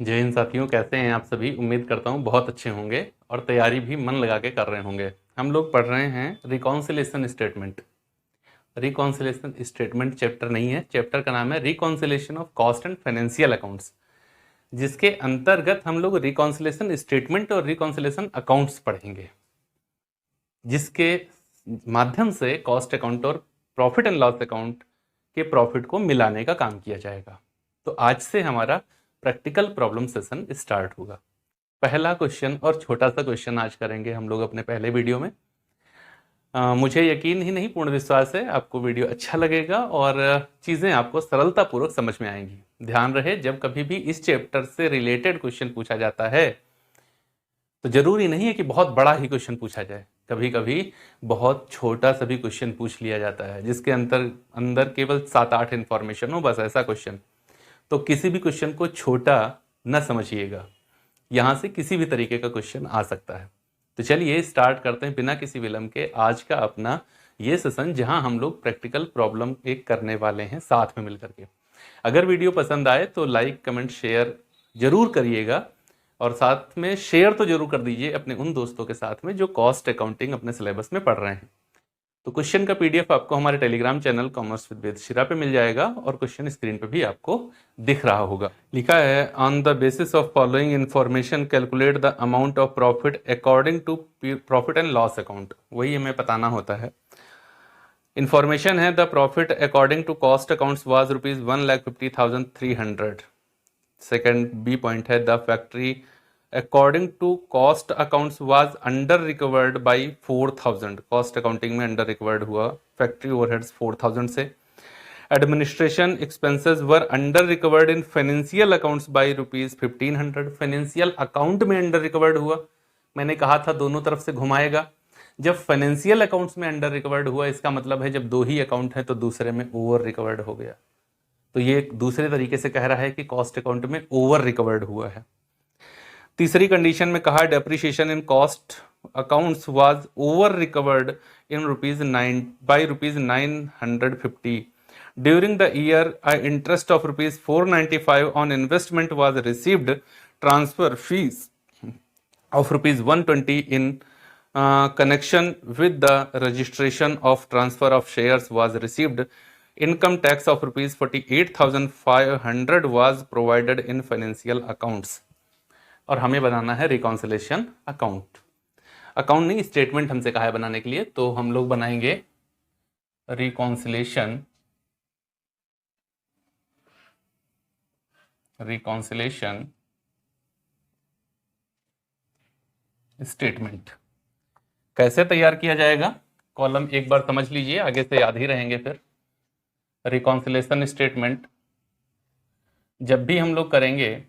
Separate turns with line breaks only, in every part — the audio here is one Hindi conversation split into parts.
जय हिंद साथियों, कैसे हैं आप सभी। उम्मीद करता हूं बहुत अच्छे होंगे और तैयारी भी मन लगा के कर रहे होंगे। हम लोग पढ़ रहे हैं reconciliation statement. Reconciliation statement chapter नहीं है, चैप्टर का नाम है reconciliation of cost and financial accounts, जिसके अंतर्गत हम लोग रिकॉन्सिलेशन स्टेटमेंट और रिकॉन्सिलेशन अकाउंट्स पढ़ेंगे, जिसके माध्यम से कॉस्ट अकाउंट और प्रॉफिट एंड लॉस अकाउंट के प्रॉफिट को मिलाने का काम किया जाएगा। तो आज से हमारा प्रैक्टिकल प्रॉब्लम सेशन स्टार्ट होगा। पहला क्वेश्चन और छोटा सा क्वेश्चन आज करेंगे हम लोग अपने पहले वीडियो में। मुझे यकीन ही नहीं, पूर्ण विश्वास है आपको वीडियो अच्छा लगेगा और चीज़ें आपको सरलतापूर्वक समझ में आएंगी। ध्यान रहे, जब कभी भी इस चैप्टर से रिलेटेड क्वेश्चन पूछा जाता है तो जरूरी नहीं है कि बहुत बड़ा ही क्वेश्चन पूछा जाए। कभी कभी बहुत छोटा सा भी क्वेश्चन पूछ लिया जाता है, जिसके अंदर केवल 7-8 इंफॉर्मेशन हो, बस ऐसा क्वेश्चन। तो किसी भी क्वेश्चन को छोटा न समझिएगा, यहाँ से किसी भी तरीके का क्वेश्चन आ सकता है। तो चलिए स्टार्ट करते हैं बिना किसी विलंब के आज का अपना ये सेशन, जहां हम लोग प्रैक्टिकल प्रॉब्लम एक करने वाले हैं साथ में मिलकर के। अगर वीडियो पसंद आए तो लाइक कमेंट शेयर जरूर करिएगा, और साथ में शेयर तो जरूर कर दीजिए अपने उन दोस्तों के साथ में जो कॉस्ट अकाउंटिंग अपने सिलेबस में पढ़ रहे हैं। तो क्वेश्चन का पीडीएफ आपको हमारे टेलीग्राम चैनल कॉमर्स विद वेद शिरा पे मिल जाएगा, और क्वेश्चन स्क्रीन पे भी आपको दिख रहा होगा। लिखा है, on the basis of following information calculate the amount of profit according to profit and loss account. वही हमें बताना होता है। इंफॉर्मेशन है, the profit according to cost accounts was ₹1,50,300। Second B point है, the factory according to cost accounts was under recovered by 4,000। Cost accounting में अंडर रिकवर्ड हुआ फैक्ट्री ओवरहेड्स 4,000 से। Administration expenses were under recovered in financial accounts by ₹1,500। Financial account में अंडर रिकवर्ड हुआ, मैंने कहा था दोनों तरफ से घुमाएगा। जब फाइनेंशियल अकाउंट्स में अंडर रिकवर्ड हुआ, इसका मतलब है जब दो ही अकाउंट है तो दूसरे में ओवर रिकवर्ड हो गया। तो ये दूसरे तरीके से कह रहा है कि कॉस्ट अकाउंट में ओवर रिकवर्ड हुआ है। तीसरी कंडीशन में कहा, depreciation in cost accounts was over recovered in ₹950 during the year. Interest of ₹495 on investment was received. Transfer fees of ₹120 in connection with the registration of transfer of shares was received. Income tax of ₹48,500 was provided in financial accounts. और हमें बनाना है रिकॉन्सिलेशन अकाउंट। अकाउंट नहीं, स्टेटमेंट हमसे कहा है बनाने के लिए, तो हम लोग बनाएंगे रिकॉन्सिलेशन स्टेटमेंट। कैसे तैयार किया जाएगा, कॉलम एक बार समझ लीजिए, आगे से याद ही रहेंगे फिर। रिकॉन्सिलेशन स्टेटमेंट जब भी हम लोग करेंगे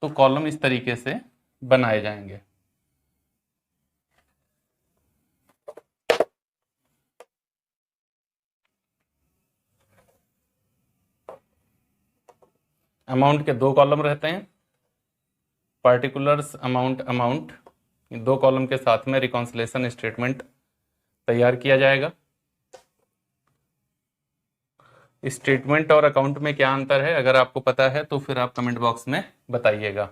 तो कॉलम इस तरीके से बनाए जाएंगे। अमाउंट के दो कॉलम रहते हैं, पार्टिकुलर्स अमाउंट, दो कॉलम के साथ में रिकॉन्सिलेशन स्टेटमेंट तैयार किया जाएगा। स्टेटमेंट और अकाउंट में क्या अंतर है, अगर आपको पता है तो फिर आप कमेंट बॉक्स में बताइएगा।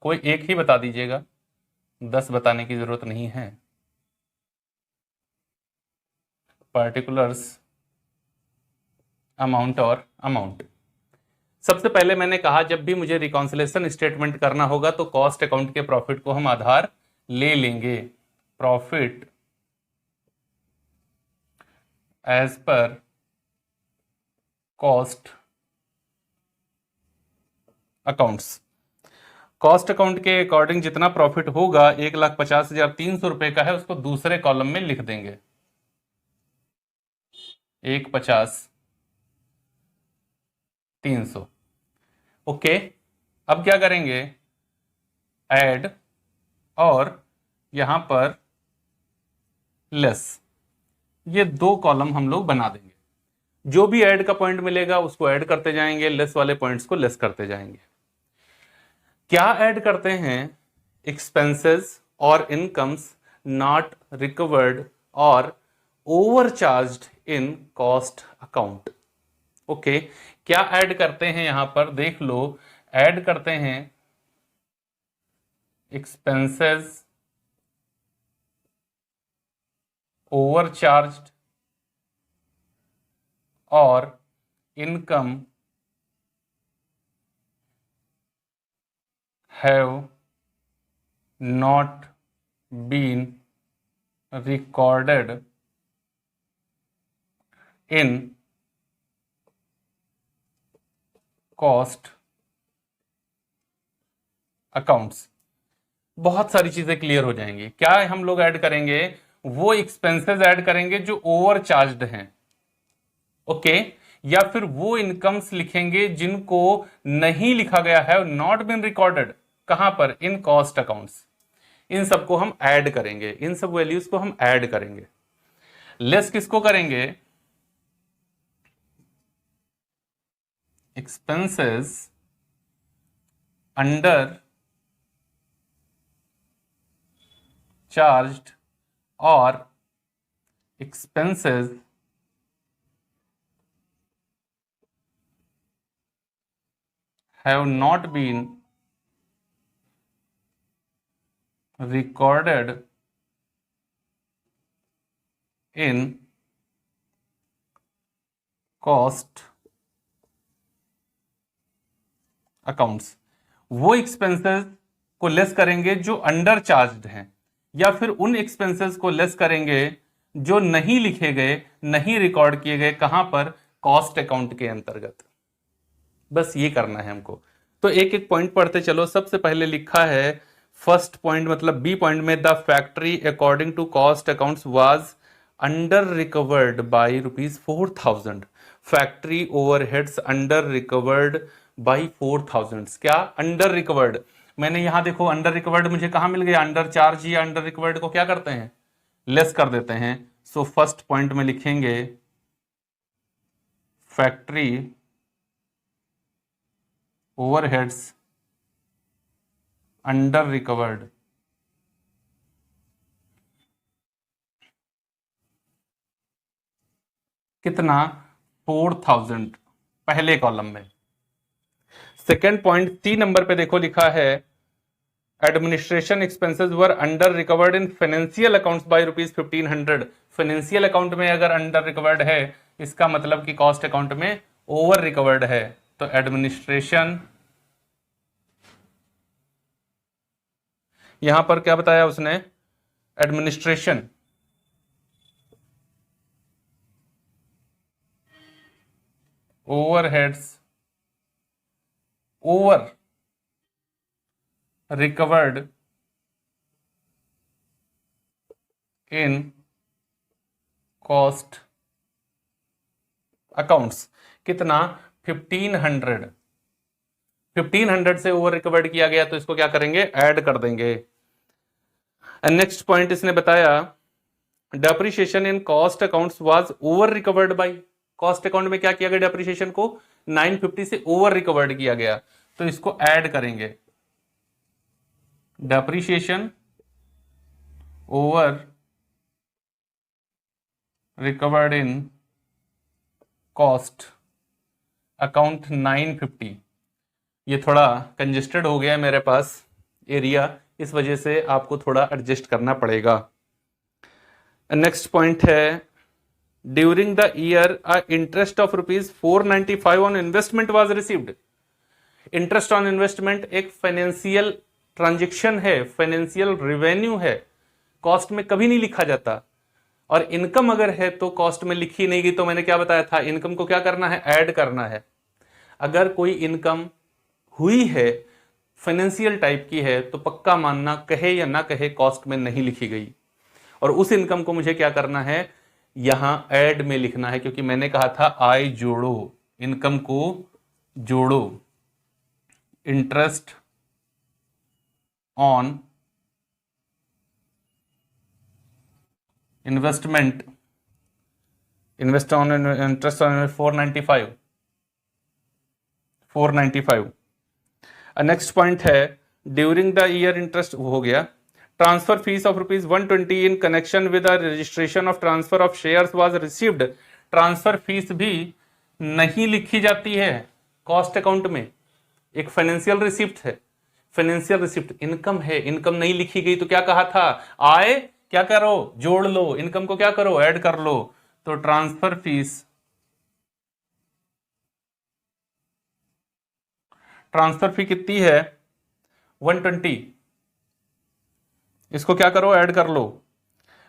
कोई एक ही बता दीजिएगा, 10 बताने की जरूरत नहीं है। पार्टिकुलर्स अमाउंट और अमाउंट। सबसे पहले मैंने कहा, जब भी मुझे रिकॉन्सिलेशन स्टेटमेंट करना होगा तो कॉस्ट अकाउंट के प्रॉफिट को हम आधार ले लेंगे। Profit as per cost accounts. Cost account के अकॉर्डिंग जितना प्रॉफिट होगा, 1,50,300 का है, उसको दूसरे कॉलम में लिख देंगे 1,50,300। ओके, अब क्या करेंगे, ऐड और यहां पर लेस, ये दो कॉलम हम लोग बना देंगे। जो भी ऐड का पॉइंट मिलेगा उसको ऐड करते जाएंगे, लेस वाले पॉइंट्स को लेस करते जाएंगे। क्या ऐड करते हैं, एक्सपेंसेस और इनकम्स नॉट रिकवर्ड और ओवरचार्ज्ड इन कॉस्ट अकाउंट। ओके, क्या ऐड करते हैं यहां पर देख लो, ऐड करते हैं एक्सपेंसेस ओवरचार्ज्ड और income have not been recorded in cost accounts। बहुत सारी चीजें क्लियर हो जाएंगी। क्या हम लोग ऐड करेंगे, वो एक्सपेंसेस ऐड करेंगे जो ओवर चार्ज्ड हैं, ओके, या फिर वो इनकम्स लिखेंगे जिनको नहीं लिखा गया है, नॉट बीन रिकॉर्डेड, कहां पर, इन कॉस्ट अकाउंट्स। इन सबको हम ऐड करेंगे, इन सब वैल्यूज को हम ऐड करेंगे। लेस किसको करेंगे, एक्सपेंसेस अंडर चार्ज्ड और expenses have not been recorded in cost accounts। वो एक्सपेंसेस को लेस करेंगे जो अंडर चार्ज्ड हैं, या फिर उन एक्सपेंसेस को लेस करेंगे जो नहीं लिखे गए, नहीं रिकॉर्ड किए गए, कहां पर, कॉस्ट अकाउंट के अंतर्गत। बस ये करना है हमको। तो एक एक पॉइंट पढ़ते चलो। सबसे पहले लिखा है फर्स्ट पॉइंट, मतलब बी पॉइंट में, the factory according to cost accounts was under recovered by ₹4,000। Factory overheads under recovered by 4,000। क्या अंडर रिकवर्ड, मैंने यहां देखो अंडर रिकवर्ड मुझे कहां मिल गया, अंडर चार्ज या अंडर रिकवर्ड को क्या करते हैं, लेस कर देते हैं। सो फर्स्ट पॉइंट में लिखेंगे फैक्ट्री ओवरहेड्स अंडर रिकवर्ड कितना, 4,000, पहले कॉलम में। सेकेंड पॉइंट सी नंबर पे देखो लिखा है administration expenses were under recovered in financial accounts by ₹1,500। Financial account में अगर अंडर रिकवर्ड है, इसका मतलब कि कॉस्ट अकाउंट में ओवर रिकवर्ड है। तो एडमिनिस्ट्रेशन, यहां पर क्या बताया उसने, administration overheads over recovered in cost accounts, कितना, 1,500। 1,500 से ओवर रिकवर्ड किया गया, तो इसको क्या करेंगे, ऐड कर देंगे। नेक्स्ट पॉइंट इसने बताया depreciation in cost accounts was over recovered by, cost account में क्या किया गया, डेप्रिसिएशन को 950 से ओवर रिकवर्ड किया गया, तो इसको ऐड करेंगे। Depreciation over recovered in cost account 950। ये थोड़ा कंजेस्टेड हो गया है मेरे पास एरिया, इस वजह से आपको थोड़ा एडजस्ट करना पड़ेगा। नेक्स्ट पॉइंट है during the year a interest of ₹495 on investment was received. Interest on investment एक फाइनेंशियल ट्रांजेक्शन है, फाइनेंशियल रेवेन्यू है, कॉस्ट में कभी नहीं लिखा जाता। और इनकम अगर है तो कॉस्ट में लिखी नहीं गई। तो मैंने क्या बताया था, इनकम को क्या करना है, ऐड करना है। अगर कोई इनकम हुई है, फाइनेंशियल टाइप की है, तो पक्का मानना, कहे या ना कहे, कॉस्ट में नहीं लिखी गई। और उस इनकम को मुझे क्या करना है, यहां ऐड में लिखना है, क्योंकि मैंने कहा था आय जोड़ो, इनकम को जोड़ो। Interest on investment, interest on 495। Next point है ड्यूरिंग द ईयर इंटरेस्ट हो गया। Transfer fees of ₹120 in connection with the registration of transfer of shares was received. Transfer fees भी नहीं लिखी जाती है कॉस्ट अकाउंट में, एक फाइनेंशियल रिसिप्ट है, फाइनेंशियल रिसिप्ट इनकम है, इनकम नहीं लिखी गई तो क्या कहा था, आय क्या करो जोड़ लो, इनकम को क्या करो ऐड कर लो। तो ट्रांसफर फीस, ट्रांसफर फी कितनी है 120, इसको क्या करो ऐड कर लो।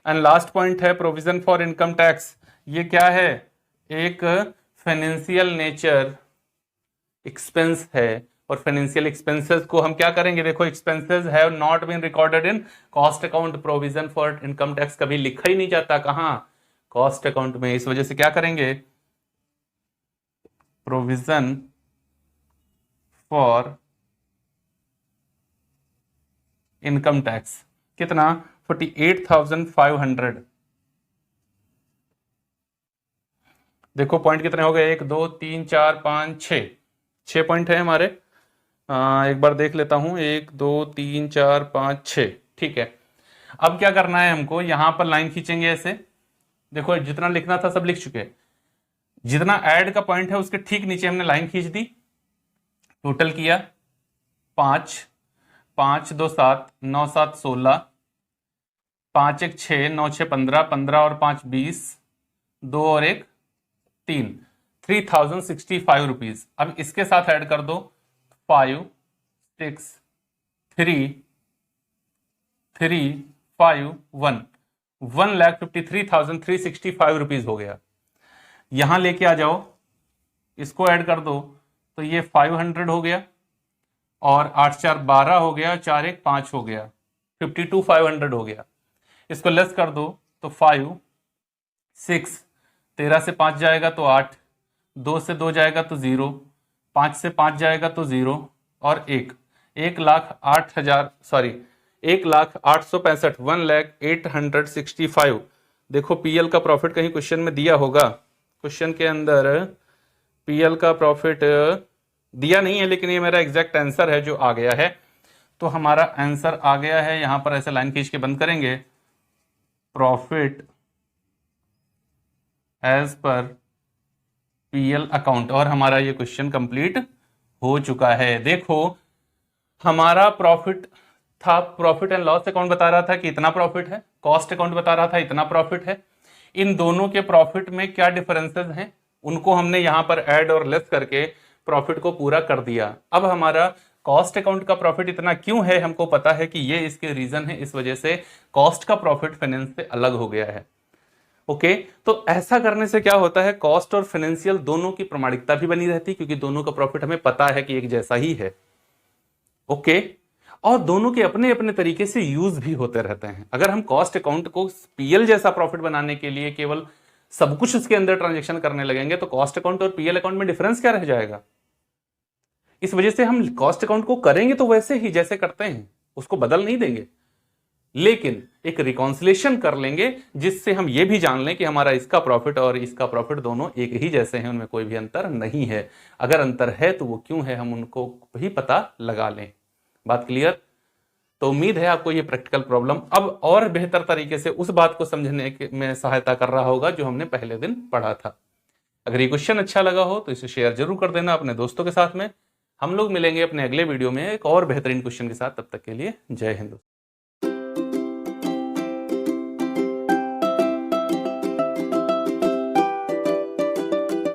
एंड लास्ट पॉइंट है प्रोविजन फॉर इनकम टैक्स, ये क्या है, एक फाइनेंशियल नेचर एक्सपेंस है, और फाइनेंशियल एक्सपेंसेस को हम क्या करेंगे, देखो expenses have not been recorded in cost account, provision for income tax कभी लिखा ही नहीं जाता कहां, कॉस्ट अकाउंट में। इस वजह से क्या करेंगे, प्रोविजन फॉर इनकम टैक्स कितना 48,500। देखो पॉइंट कितने हो गए, 1 2 3 4 5 6 पॉइंट है हमारे। एक बार देख लेता हूं, 1 2 3 4 5 6, ठीक है। अब क्या करना है हमको, यहां पर लाइन खींचेंगे ऐसे, देखो जितना लिखना था सब लिख चुके हैं, जितना ऐड का पॉइंट है उसके ठीक नीचे हमने लाइन खींच दी, टोटल किया 5 5 2 7 9 7 16, 5 1 6 9 6 15, 15 और 5 20, 2 और 1 3, 3065 रुपीज। अब इसके साथ ऐड कर दो 5 6 3 3 5 1, 1,53,365 रुपीज हो गया। यहां लेके आ जाओ, इसको ऐड कर दो तो ये 500 हो गया, और 8 4 12 हो गया, 4 1 5 हो गया, 52,500 हो गया। इसको लेस कर दो तो 5 6, 13 से 5 जाएगा तो 8, 2 से 2 जाएगा तो 0, 5 से 5 जाएगा तो 0, और 1,08,000 सॉरी 1,0865, 1,0865। देखो पीएल का प्रॉफिट कहीं क्वेश्चन में दिया होगा, क्वेश्चन के अंदर पीएल का प्रॉफिट दिया नहीं है, लेकिन ये मेरा एग्जैक्ट आंसर है जो आ गया है। तो हमारा आंसर आ गया है, यहां पर ऐसे लाइन खींच के बंद करेंगे, profit as per PL account, और हमारा ये क्वेश्चन कंप्लीट हो चुका है। देखो हमारा प्रॉफिट था, प्रॉफिट एंड लॉस अकाउंट बता रहा था कि इतना प्रॉफिट है, कॉस्ट अकाउंट बता रहा था इतना प्रॉफिट है। इन दोनों के प्रॉफिट में क्या डिफरेंसेस हैं उनको हमने यहां पर ऐड और लेस करके प्रॉफिट को पूरा कर दिया। अब हमारा कॉस्ट अकाउंट का प्रॉफिट इतना क्यों है, हमको पता है कि ये इसके रीजन है, इस वजह से कॉस्ट का प्रॉफिट फाइनेंस से अलग हो गया है। ओके, तो ऐसा करने से क्या होता है, कॉस्ट और फाइनेंशियल दोनों की प्रमाणिकता भी बनी रहती है, क्योंकि दोनों का प्रॉफिट हमें पता है कि एक जैसा ही है। ओके, और दोनों के अपने अपने तरीके से यूज भी होते रहते हैं। अगर हम कॉस्ट अकाउंट को पीएल जैसा प्रॉफिट बनाने के लिए केवल सब कुछ उसके अंदर ट्रांजेक्शन करने लगेंगे तो कॉस्ट अकाउंट और पीएल अकाउंट में डिफरेंस क्या रह जाएगा। इस वजह से हम कॉस्ट अकाउंट को करेंगे तो वैसे ही जैसे करते हैं, उसको बदल नहीं देंगे, लेकिन एक रिकॉन्सिलेशन कर लेंगे जिससे हम ये भी जान लें कि हमारा इसका प्रॉफिट और इसका प्रॉफिट दोनों एक ही जैसे हैं, उनमें कोई भी अंतर नहीं है। अगर अंतर है तो वो क्यों है, हम उनको भी पता लगा लें। बात क्लियर? तो उम्मीद है आपको ये प्रैक्टिकल प्रॉब्लम अब और बेहतर तरीके से उस बात को समझने में सहायता कर रहा होगा जो हमने पहले दिन पढ़ा था। अगर ये क्वेश्चन अच्छा लगा हो तो इसे शेयर जरूर कर देना अपने दोस्तों के साथ में। हम लोग मिलेंगे अपने अगले वीडियो में एक और बेहतरीन क्वेश्चन के साथ, तब तक के लिए जय हिंद।